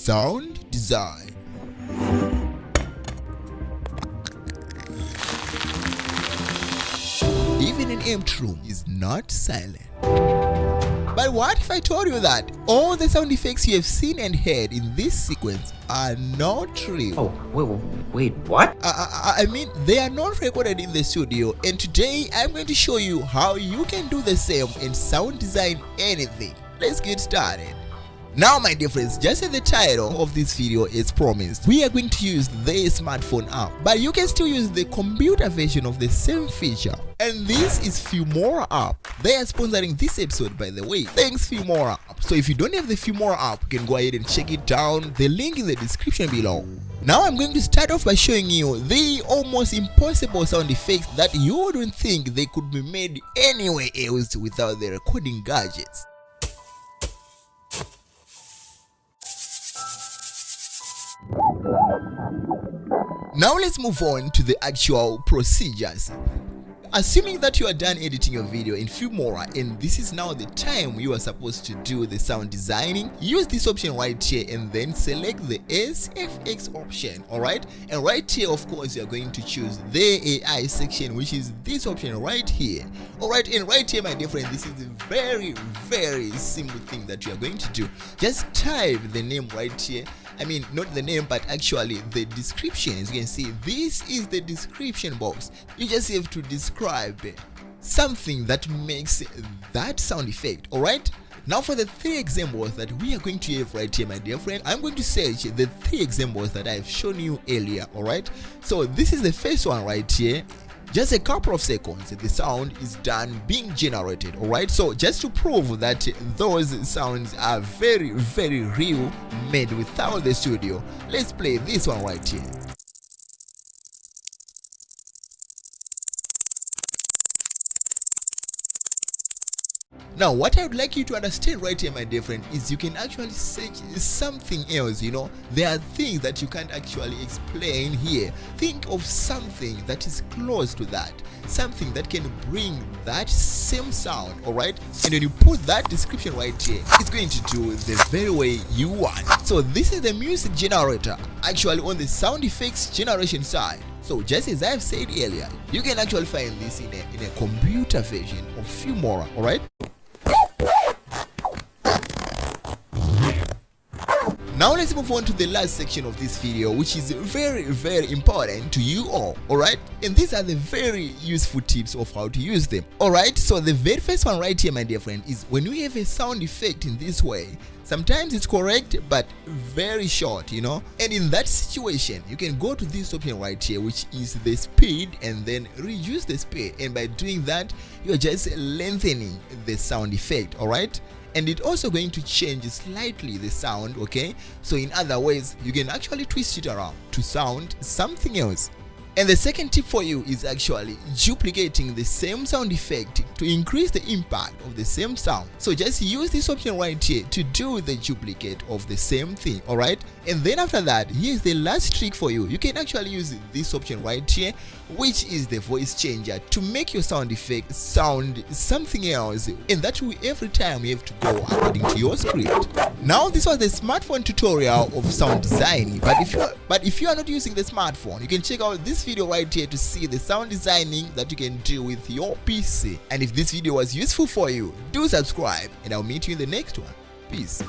sound design. Even an empty room is not silent. But what if I told you that all the sound effects you have seen and heard in this sequence are not real? Oh, wait, what? I mean, they are not recorded in the studio, and today I'm going to show you how you can do the same and sound design anything. Let's get started. Now my dear friends, just as the title of this video is promised, we are going to use the smartphone app, but you can still use the computer version of the same feature. And this is Filmora app. They are sponsoring this episode, by the way. Thanks Filmora app. So if you don't have the Filmora app, you can go ahead and check it down. The link in the description below. Now I'm going to start off by showing you the almost impossible sound effects that you wouldn't think they could be made anywhere else without the recording gadgets. Now let's move on to the actual procedures. Assuming that you are done editing your video in Filmora and this is now the time you are supposed to do the sound designing, use this option right here and then select the SFX option, alright? And right here, of course, you are going to choose the AI section, which is this option right here. Alright, and right here, my dear friend, this is a very simple thing that you are going to do. Just type the name right here. I mean, not the name, but actually the description. As you can see, this is the description box. You just have to describe something that makes that sound effect, alright? Now for the 3 examples that we are going to have right here, my dear friend, I'm going to search the 3 examples that I've shown you earlier, alright? So this is the first one right here. Just a couple of seconds, the sound is done being generated, alright? So just to prove that those sounds are very real, made without the studio, let's play this one right here. Now what I would like you to understand right here, my dear friend, is you can actually search something else, you know. There are things that you can't actually explain here. Think of something that is close to that, something that can bring that same sound, alright? And when you put that description right here, it's going to do the very way you want. So this is the music generator, actually on the sound effects generation side. So just as I've said earlier, you can actually find this in a computer version of Filmora, alright? Now let's move on to the last section of this video, which is very important to you all, alright? And these are the very useful tips of how to use them, alright? So the very first one right here, my dear friend, is when you have a sound effect in this way, sometimes it's correct but very short, you know. And in that situation, you can go to this option right here, which is the speed, and then reduce the speed. And by doing that, you're just lengthening the sound effect, alright? And it's also going to change slightly the sound, okay? So in other ways, you can actually twist it around to sound something else. And the second tip for you is actually duplicating the same sound effect to increase the impact of the same sound. So just use this option right here to do the duplicate of the same thing, alright? And then after that, here's the last trick for you. You can actually use this option right here, which is the voice changer, to make your sound effect sound something else. And that way every time you have to go according to your script. Now this was the smartphone tutorial of sound designing, but if you are not using the smartphone, you can check out this video right here to see the sound designing that you can do with your PC. And if this video was useful for you, do subscribe and I'll meet you in the next one. Peace.